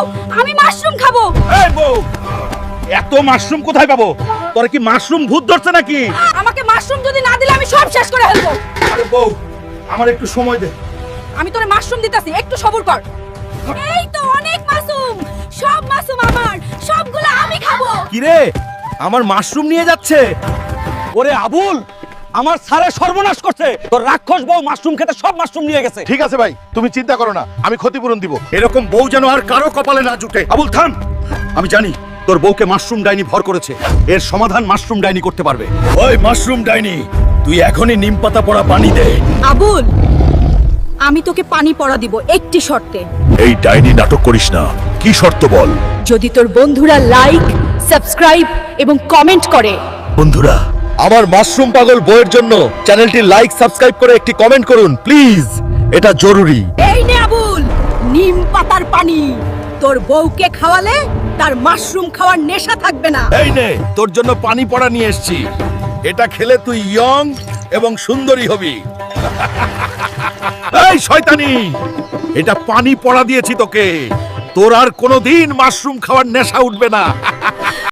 দাও, আমি মাশরুম খাবো। এই বউ, এত মাশরুম কোথায় পাবো? তোর কি মাশরুম ভূত ধরছে নাকি? আমাকে মাশরুম যদি না দিলে আমি সব শেষ করে ফেলবো। আরে বউ, আমার একটু সময় দে। আমি তোরে মাশরুম দিতাছি, একটু সবুর কর। এই তো অনেক মাশরুম, সব মাশরুম আমার, সবগুলো আমি খাবো। কি রে, আমার মাশরুম নিয়ে যাচ্ছে? ওরে আবুল, আমার সারে সর্বনাশ করছে। তোর রাক্ষস বউ মাশরুম খেতে সব মাশরুম নিয়ে গেছে। ঠিক আছে ভাই, তুমি চিন্তা করো না, আমি ক্ষতিপূরণ দিব। এরকম বউ যেন আর কারো কপালে না জুটে। আবুল থাম, আমি জানি তোর বউকে মাশরুম ডাইনি ভর করেছে। এর সমাধান মাশরুম ডাইনি করতে পারবে। ওই মাশরুম ডাইনি, তুই এখনই নিমপাতা পড়া পানি দে। আবুল, আমি তোকে পানি পড়া দিব একটি শর্তে। এই ডাইনি নাটক করিস না, কি শর্ত বল? যদি তোর বন্ধুরা লাইক, সাবস্ক্রাইব এবং কমেন্ট করে। বন্ধুরা, আমার মাশরুম পাগল বইয়ের জন্য চ্যানেলটি লাইক সাবস্ক্রাইব করে একটি কমেন্ট করুন প্লিজ, এটা জরুরি। এই নে আবুল, নিম পাতার পানি। তোর বউকে খাওয়ালে তার মাশরুম খাওয়ার নেশা থাকবে না। এই নে, তোর জন্য পানি পড়া নিয়ে এসেছি। এটা খেলে তুই ইয়ং এবং সুন্দরী হবি। এই শয়তানি, এটা পানি পড়া দিয়েছি তোকে। তোর আর কোনোদিন মাশরুম খাওয়ার নেশা উঠবে না।